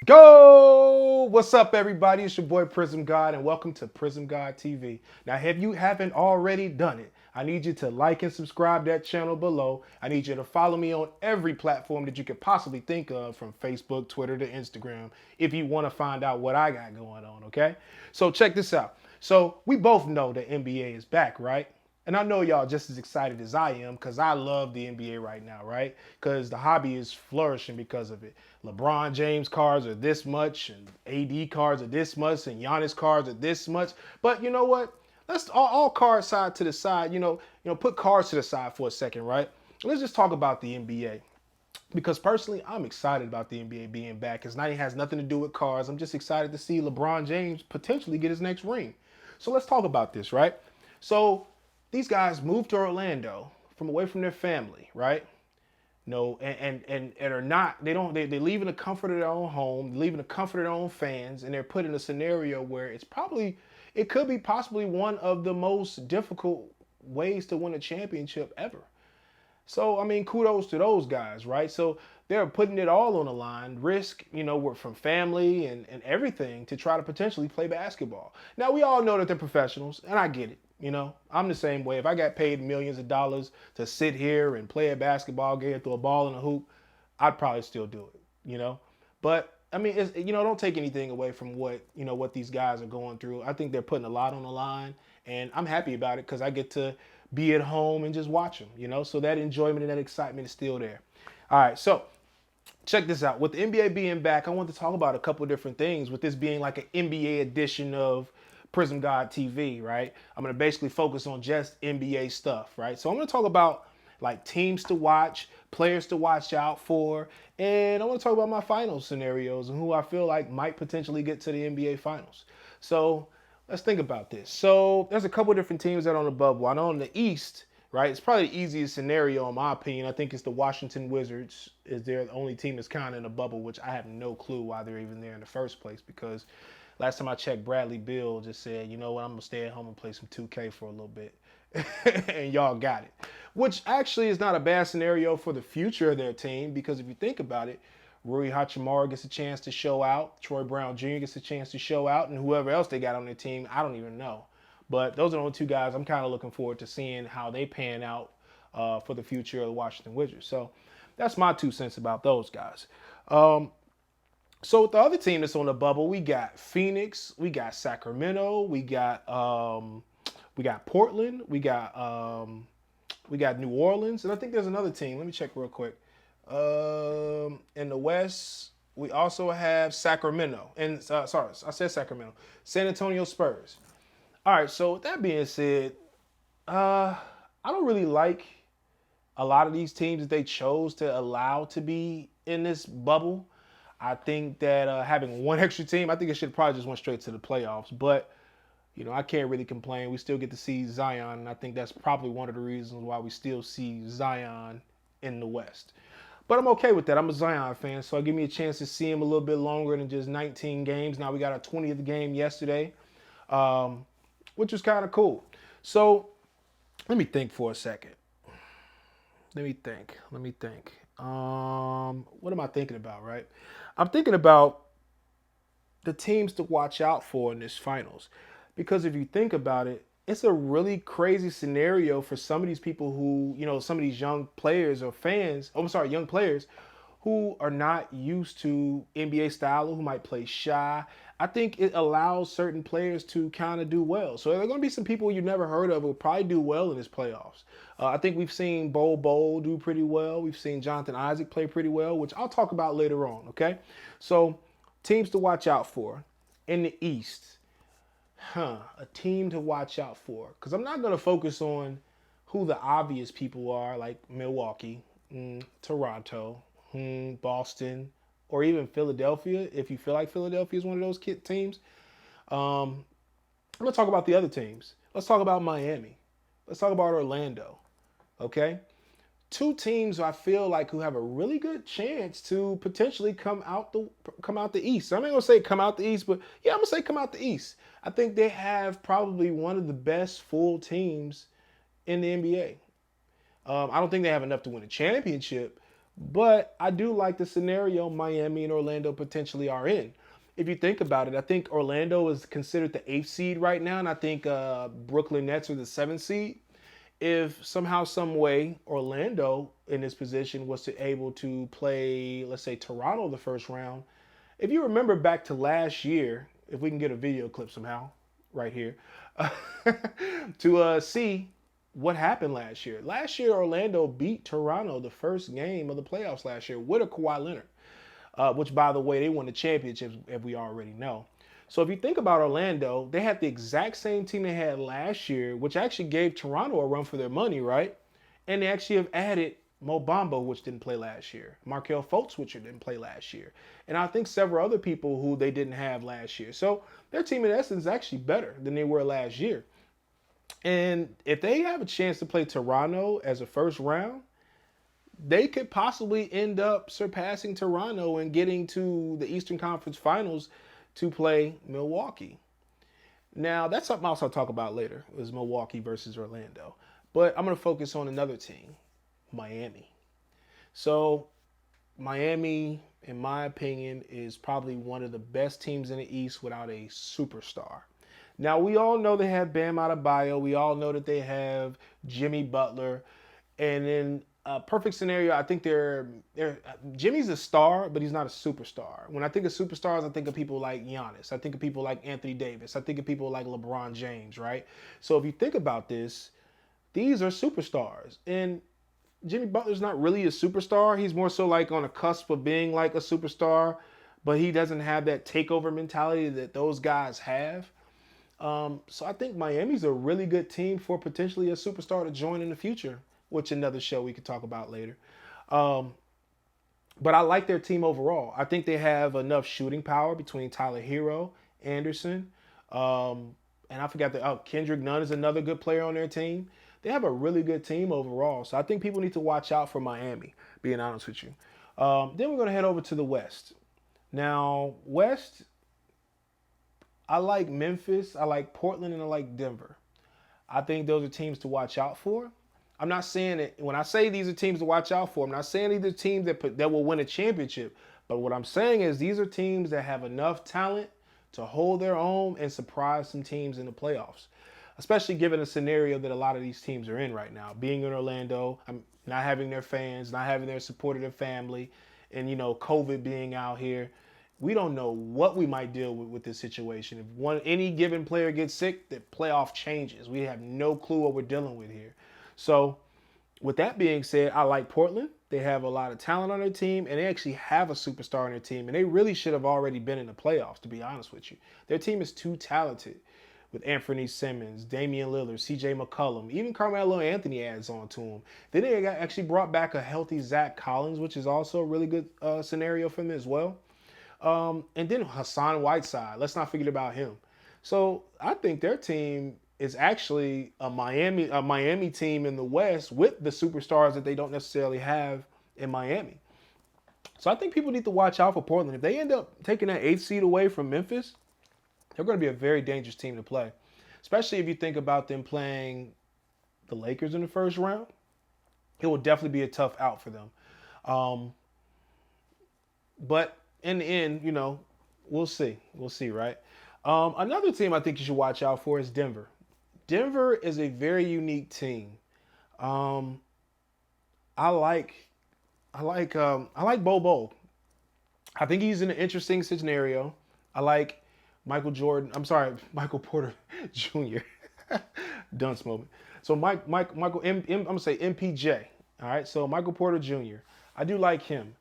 go! What's up, everybody? It's your boy Prizm Gawd, and welcome to Prizm Gawd TV. Now, if you haven't already done it, I need you to like and subscribe that channel below. I need you to follow me on every platform that you could possibly think of, from Facebook, Twitter to Instagram, if you want to find out what I got going on, okay? So check this out. So we both know the NBA is back, right? And I know y'all just as excited as I am because I love the NBA right now, right? Because the hobby is flourishing because of it. LeBron James cards are this much, and AD cards are this much, and Giannis cards are this much. But you know what? Let's all cards side to the side. Put cards to the side for a second, right? Let's just talk about the NBA. Because personally, I'm excited about the NBA being back. Because now it has nothing to do with cards. I'm just excited to see LeBron James potentially get his next ring. So let's talk about this, right? So these guys moved to Orlando from away from their family, right? No, and are not, they leave in the comfort of their own home, leaving the comfort of their own fans, and they're put in a scenario where it could be possibly one of the most difficult ways to win a championship ever. So, I mean, kudos to those guys, right? So they're putting it all on the line, risk, from family and everything to try to potentially play basketball. Now, we all know that they're professionals, and I get it. I'm the same way. If I got paid millions of dollars to sit here and play a basketball game, throw a ball in a hoop, I'd probably still do it. But I mean, don't take anything away from what these guys are going through. I think they're putting a lot on the line, and I'm happy about it because I get to be at home and just watch them. So that enjoyment and that excitement is still there. All right, so check this out. With the NBA being back, I want to talk about a couple of different things. With this being like an NBA edition of Prizm Gawd TV, right? I'm gonna basically focus on just NBA stuff, right? So I'm gonna talk about like teams to watch, players to watch out for, and I want to talk about my finals scenarios and who I feel like might potentially get to the NBA finals. So let's think about this. So there's a couple of different teams that are on the bubble. I know in the East, right, it's probably the easiest scenario in my opinion. I think it's the Washington Wizards is their only team that's kind of in the bubble, which I have no clue why they're even there in the first place, because last time I checked, Bradley Beal just said, you know what, I'm going to stay at home and play some 2K for a little bit. And y'all got it. Which actually is not a bad scenario for the future of their team, because if you think about it, Rui Hachimura gets a chance to show out, Troy Brown Jr. gets a chance to show out, and whoever else they got on their team, I don't even know. But those are the only two guys I'm kind of looking forward to seeing how they pan out for the future of the Washington Wizards. So that's my 2 cents about those guys. So with the other team that's on the bubble, we got Phoenix, we got Sacramento, we got Portland, we got New Orleans, and I think there's another team. Let me check real quick. In the West, we also have Sacramento. And sorry, I said Sacramento. San Antonio Spurs. All right, so with that being said, I don't really like a lot of these teams that they chose to allow to be in this bubble. I think that having one extra team, I think it should probably just went straight to the playoffs. But I can't really complain. We still get to see Zion, and I think that's probably one of the reasons why we still see Zion in the West. But I'm okay with that. I'm a Zion fan, so it give me a chance to see him a little bit longer than just 19 games. Now we got our 20th game yesterday, which was kind of cool. So let me think for a second. Let me think. What am I thinking about, right? I'm thinking about the teams to watch out for in this finals. Because if you think about it, it's a really crazy scenario for some of these people who, some of these young players or fans, young players who are not used to NBA style, who might play shy. I think it allows certain players to kind of do well. So there are going to be some people you never heard of who will probably do well in this playoffs. I think we've seen Bol do pretty well. We've seen Jonathan Isaac play pretty well, which I'll talk about later on, okay? So teams to watch out for in the East. A team to watch out for. Because I'm not going to focus on who the obvious people are, like Milwaukee, Toronto, Boston, or even Philadelphia, if you feel like Philadelphia is one of those teams. I'm going to talk about the other teams. Let's talk about Miami. Let's talk about Orlando. Okay? Two teams I feel like who have a really good chance to potentially come out the East. I'm not gonna say come out the East, but yeah, I'm gonna say come out the East. I think they have probably one of the best full teams in the NBA. I don't think they have enough to win a championship, But I do like the scenario Miami and Orlando potentially are in. If you think about it, I think Orlando is considered the eighth seed right now, and I think Brooklyn Nets are the seventh seed. If somehow, some way, Orlando in this position was to able to play, let's say, Toronto the first round. If you remember back to last year, if we can get a video clip somehow, right here, to see what happened last year. Last year, Orlando beat Toronto the first game of the playoffs last year with a Kawhi Leonard, which, by the way, they won the championship, if we already know. So if you think about Orlando, they had the exact same team they had last year, which actually gave Toronto a run for their money, right? And they actually have added Mo Bamba, which didn't play last year, Markelle Fultz, which didn't play last year, and I think several other people who they didn't have last year. So their team, in essence, is actually better than they were last year. And if they have a chance to play Toronto as a first round, they could possibly end up surpassing Toronto and getting to the Eastern Conference Finals to play Milwaukee. Now, that's something else I'll talk about later, is Milwaukee versus Orlando. But I'm going to focus on another team, Miami. So, Miami, in my opinion, is probably one of the best teams in the East without a superstar. Now, we all know they have Bam Adebayo. We all know that they have Jimmy Butler. And in a perfect scenario, I think Jimmy's a star, but he's not a superstar. When I think of superstars, I think of people like Giannis. I think of people like Anthony Davis. I think of people like LeBron James, right? So if you think about this, these are superstars. And Jimmy Butler's not really a superstar. He's more so like on a cusp of being like a superstar, but he doesn't have that takeover mentality that those guys have. So I think Miami's a really good team for potentially a superstar to join in the future, which another show we could talk about later. Um, but I like their team overall. I think they have enough shooting power between Tyler Hero, Anderson, and I forgot that Kendrick Nunn is another good player on their team. They have a really good team overall. So I think people need to watch out for Miami, being honest with you. Then we're going to head over to the West. Now, West, I like Memphis, I like Portland, and I like Denver. I think those are teams to watch out for. I'm not saying that when I say these are teams to watch out for, I'm not saying these are teams that will win a championship. But what I'm saying is these are teams that have enough talent to hold their own and surprise some teams in the playoffs. Especially given the scenario that a lot of these teams are in right now. Being in Orlando, not having their fans, not having their support of their family, and COVID being out here. We don't know what we might deal with this situation. If any given player gets sick, the playoff changes. We have no clue what we're dealing with here. So, with that being said, I like Portland. They have a lot of talent on their team, and they actually have a superstar on their team, and they really should have already been in the playoffs, to be honest with you. Their team is too talented with Anthony Simmons, Damian Lillard, CJ McCollum, even Carmelo Anthony adds on to him. Then they actually brought back a healthy Zach Collins, which is also a really good scenario for them as well. And then Hassan Whiteside. Let's not forget about him. So I think their team is actually a Miami team in the West with the superstars that they don't necessarily have in Miami. So I think people need to watch out for Portland. If they end up taking that eighth seed away from Memphis, they're going to be a very dangerous team to play. Especially if you think about them playing the Lakers in the first round. It will definitely be a tough out for them. But in the end, we'll see. We'll see, right? Another team I think you should watch out for is Denver. Denver is a very unique team. I like Bobo. I think he's in an interesting scenario. I like Michael Porter Jr. Dunce moment. So Michael I'm gonna say MPJ. All right. So Michael Porter Jr. I do like him.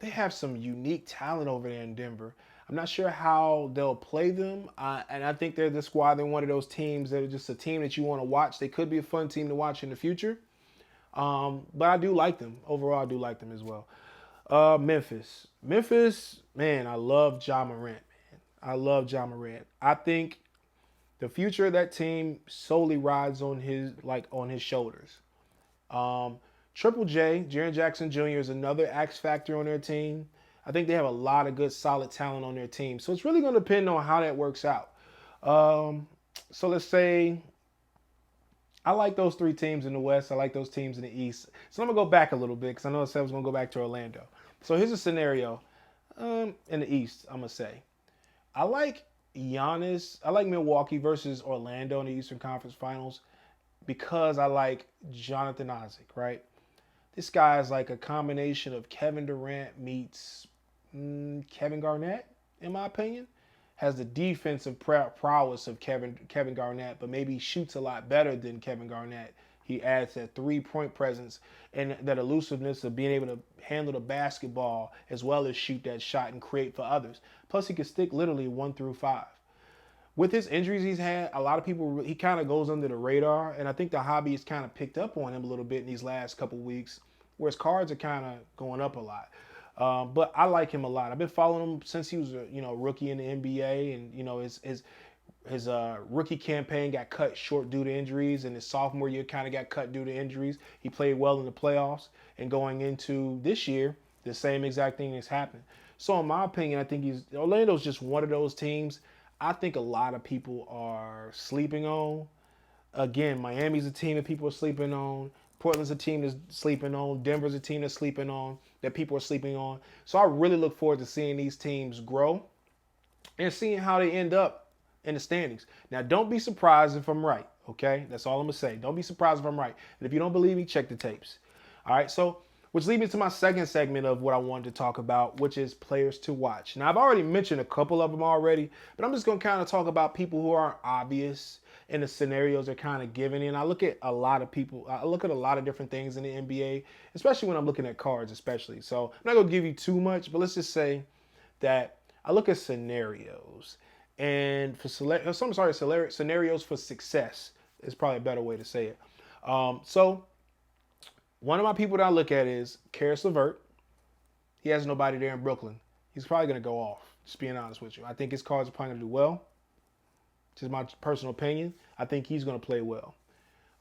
They have some unique talent over there in Denver. I'm not sure how they'll play them, and I think they're the squad. They're one of those teams that are just a team that you want to watch. They could be a fun team to watch in the future, but I do like them. Overall, I do like them as well. Memphis, man, I love Ja Morant. Man, I love Ja Morant. I think the future of that team solely rides on his shoulders. Triple J, Jaren Jackson Jr. is another X factor on their team. I think they have a lot of good, solid talent on their team. So it's really going to depend on how that works out. So let's say I like those three teams in the West. I like those teams in the East. So I'm gonna go back a little bit because I know I said I was gonna go back to Orlando. So here's a scenario in the East. I'm gonna say I like Giannis. I like Milwaukee versus Orlando in the Eastern Conference Finals because I like Jonathan Isaac. Right, this guy is like a combination of Kevin Durant meets Kevin Garnett, in my opinion. Has the defensive prowess of Kevin Garnett, but maybe shoots a lot better than Kevin Garnett. He adds that 3-point presence and that elusiveness of being able to handle the basketball as well as shoot that shot and create for others. Plus, he can stick literally 1 through 5. With his injuries he's had, a lot of people, he kind of goes under the radar, and I think the hobby has kind of picked up on him a little bit in these last couple weeks, where his cards are kind of going up a lot. But I like him a lot. I've been following him since he was a rookie in the NBA, and his rookie campaign got cut short due to injuries, and his sophomore year kind of got cut due to injuries. He played well in the playoffs, and going into this year, the same exact thing has happened. So in my opinion, I think Orlando's just one of those teams I think a lot of people are sleeping on. Again, Miami's a team that people are sleeping on. Portland's a team that's sleeping on. Denver's a team that's sleeping on, that people are sleeping on. So I really look forward to seeing these teams grow and seeing how they end up in the standings. Now, don't be surprised if I'm right, okay? That's all I'm going to say. Don't be surprised if I'm right. And if you don't believe me, check the tapes. All right, so which leads me to my second segment of what I wanted to talk about, which is players to watch. Now, I've already mentioned a couple of them already, but I'm just going to kind of talk about people who aren't obvious in the scenarios they're kind of giving in. I look at a lot of people. I look at a lot of different things in the NBA, especially when I'm looking at cards, especially. So I'm not going to give you too much, but let's just say that I look at scenarios. And scenarios for success is probably a better way to say it. So one of my people that I look at is Karis LeVert. He has nobody there in Brooklyn. He's probably going to go off, just being honest with you. I think his cards are probably going to do well. Just my personal opinion. I think he's going to play well.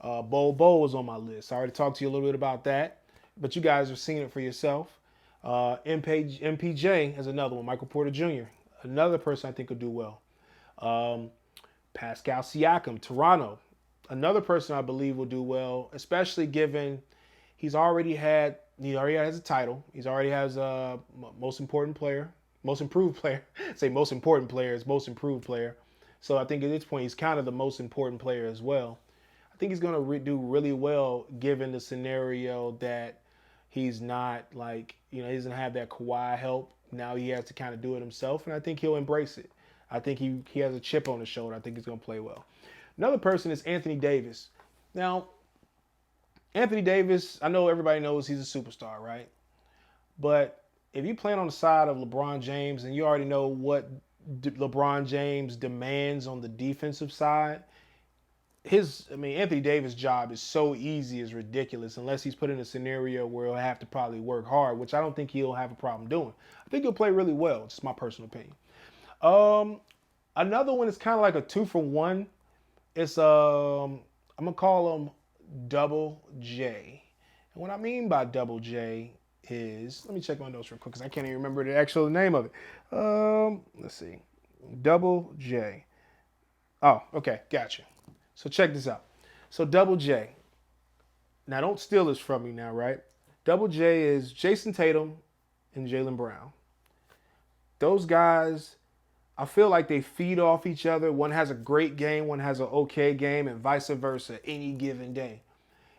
Bol was on my list. I already talked to you a little bit about that, but you guys have seen it for yourself. MPJ is another one. Michael Porter Jr., another person I think will do well. Pascal Siakam, Toronto, another person I believe will do well, especially given he already has a title. He already has a most important player, most improved player. Say most important player is most improved player. So I think at this point he's kind of the most important player as well. I think he's going to do really well given the scenario that he's not he doesn't have that Kawhi help. Now he has to kind of do it himself, and I think he'll embrace it. I think he has a chip on his shoulder. I think he's going to play well. Another person is Anthony Davis. Now, Anthony Davis, I know everybody knows he's a superstar, right? But if you play on the side of LeBron James and you already know what LeBron James demands on the defensive side, Anthony Davis' job is so easy, it's ridiculous, unless he's put in a scenario where he'll have to probably work hard, which I don't think he'll have a problem doing. I think he'll play really well. It's my personal opinion. Another one is kind of like a 2-for-1. It's I'm gonna call him Double J. And what I mean by Double J is, let me check my notes real quick because I can't even remember the actual name of it. Let's see, Double J. Oh, okay, gotcha. So check this out. So Double J. Now don't steal this from me now, right? Double J is Jason Tatum and Jaylen Brown. Those guys, I feel like they feed off each other. One has a great game, one has an okay game, and vice versa any given day.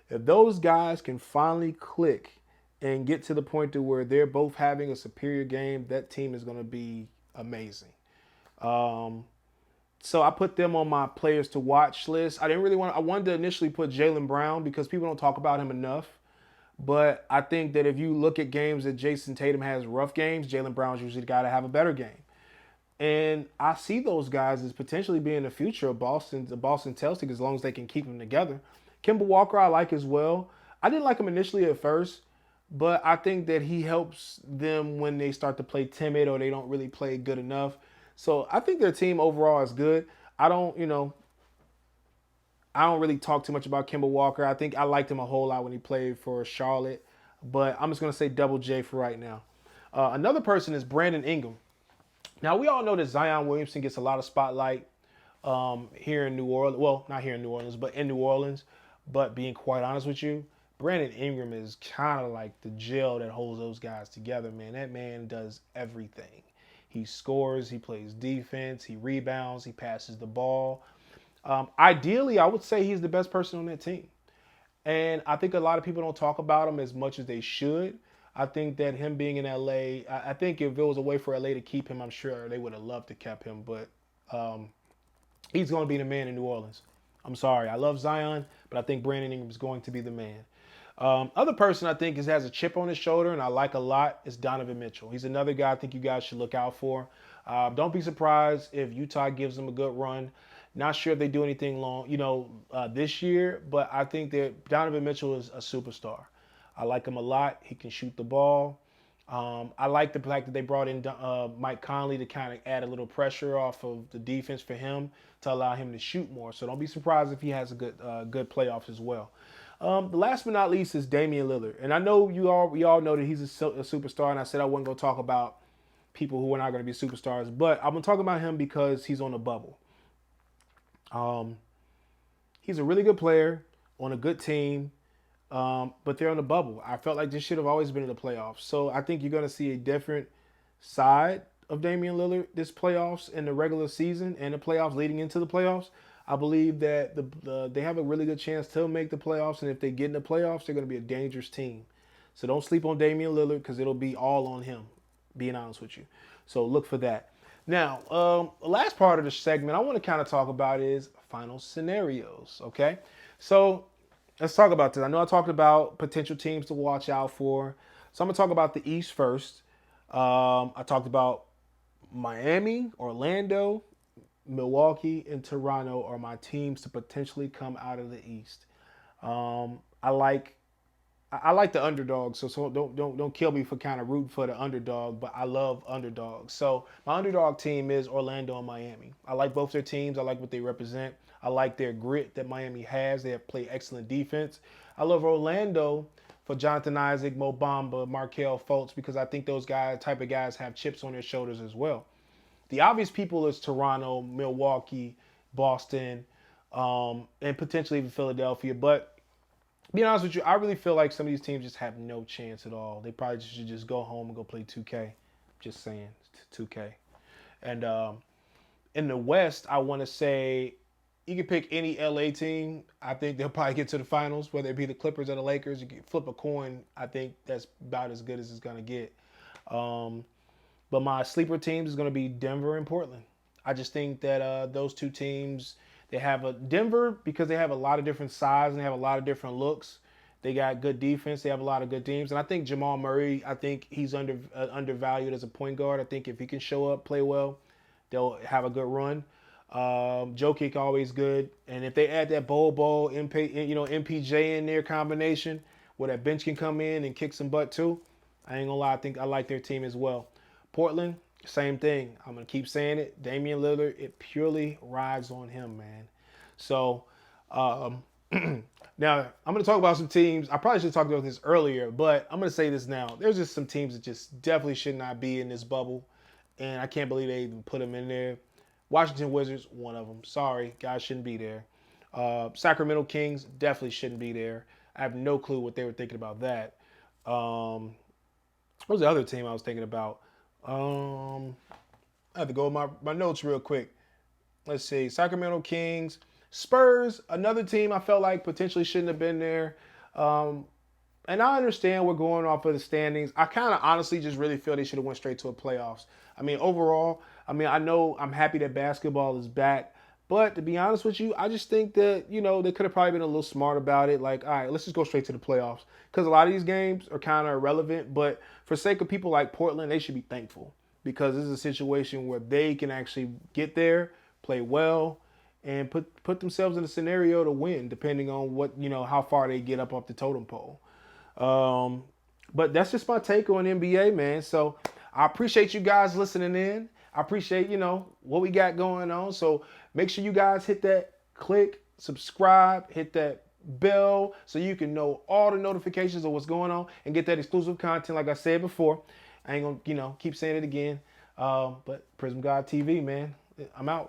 If those guys can finally click and get to the point to where they're both having a superior game, that team is going to be amazing. So I put them on my players to watch list. I wanted to initially put Jaylen Brown because people don't talk about him enough. But I think that if you look at games that Jason Tatum has rough games, Jaylen Brown's usually the guy to have a better game. And I see those guys as potentially being the future of the Boston Celtics as long as they can keep them together. Kemba Walker I like as well. I didn't like him initially at first, but I think that he helps them when they start to play timid or they don't really play good enough. So I think their team overall is good. I don't really talk too much about Kemba Walker. I think I liked him a whole lot when he played for Charlotte, but I'm just going to say Double J for right now. Another person is Brandon Ingram. Now, we all know that Zion Williamson gets a lot of spotlight here in New Orleans. Well, not here in New Orleans, but in New Orleans. But being quite honest with you, Brandon Ingram is kind of like the gel that holds those guys together, man. That man does everything. He scores, he plays defense, he rebounds, he passes the ball. Ideally, I would say he's the best person on that team. And I think a lot of people don't talk about him as much as they should. I think that him being in LA, I think if there was a way for LA to keep him, I'm sure they would have loved to keep him. But he's going to be the man in New Orleans. I'm sorry. I love Zion, but I think Brandon Ingram is going to be the man. Other person I think has a chip on his shoulder and I like a lot is Donovan Mitchell. He's another guy I think you guys should look out for. Don't be surprised if Utah gives him a good run. Not sure if they do anything long, this year, but I think that Donovan Mitchell is a superstar. I like him a lot. He can shoot the ball. I like the fact that they brought in Mike Conley to kind of add a little pressure off of the defense for him to allow him to shoot more. So don't be surprised if he has a good playoffs as well. The last but not least is Damian Lillard. And I know we all know that he's a superstar, and I said I wasn't going to talk about people who are not going to be superstars, but I'm going to talk about him because he's on the bubble. He's a really good player on a good team, but they're on the bubble. I felt like this should have always been in the playoffs. So I think you're going to see a different side of Damian Lillard this playoffs in the regular season and the playoffs leading into the playoffs. I believe that they have a really good chance to make the playoffs, and if they get in the playoffs, they're going to be a dangerous team. So don't sleep on Damian Lillard because it'll be all on him, being honest with you. So look for that. Now, the last part of the segment I want to kind of talk about is final scenarios, okay? So let's talk about this. I know I talked about potential teams to watch out for. So I'm going to talk about the East first. I talked about Miami, Orlando, Milwaukee, and Toronto are my teams to potentially come out of the East. I like the underdog, so don't kill me for kind of rooting for the underdog, but I love underdogs. So my underdog team is Orlando and Miami. I like both their teams. I like what they represent. I like their grit that Miami has. They have played excellent defense. I love Orlando for Jonathan Isaac, Mo Bamba, Markelle Fultz, because I think those type of guys have chips on their shoulders as well. The obvious people is Toronto, Milwaukee, Boston, and potentially even Philadelphia. But to be honest with you, I really feel like some of these teams just have no chance at all. They probably should just go home and go play 2K. Just saying, 2K. And in the West, I want to say you can pick any LA team. I think they'll probably get to the finals, whether it be the Clippers or the Lakers. You can flip a coin. I think that's about as good as it's going to get. But my sleeper teams is going to be Denver and Portland. I just think that those two teams, they have a Denver because they have a lot of different size and they have a lot of different looks. They got good defense. They have a lot of good teams. And I think Jamal Murray, I think he's undervalued as a point guard. I think if he can show up, play well, they'll have a good run. Jokic always good. And if they add that Bol, MPJ in their combination where that bench can come in and kick some butt too, I ain't going to lie, I think I like their team as well. Portland, same thing. I'm going to keep saying it. Damian Lillard, it purely rides on him, man. So, now I'm going to talk about some teams. I probably should have talked about this earlier, but I'm going to say this now. There's just some teams that just definitely should not be in this bubble, and I can't believe they even put them in there. Washington Wizards, one of them. Sorry, guys shouldn't be there. Sacramento Kings definitely shouldn't be there. I have no clue what they were thinking about that. What was the other team I was thinking about? I have to go with my notes real quick. Let's see. Sacramento Kings. Spurs, another team I felt like potentially shouldn't have been there. And I understand we're going off of the standings. I kind of honestly just really feel they should have went straight to a playoffs. I mean, overall, I know I'm happy that basketball is back. But to be honest with you, I just think that, they could have probably been a little smart about it. Like, all right, let's just go straight to the playoffs. Because a lot of these games are kind of irrelevant. But for sake of people like Portland, they should be thankful. Because this is a situation where they can actually get there, play well, and put themselves in a scenario to win, depending on what, how far they get up off the totem pole. But that's just my take on NBA, man. So I appreciate you guys listening in. I appreciate, what we got going on. So make sure you guys hit that click, subscribe, hit that bell so you can know all the notifications of what's going on and get that exclusive content like I said before. I ain't going to, keep saying it again. But Prizm Gawd TV, man. I'm out.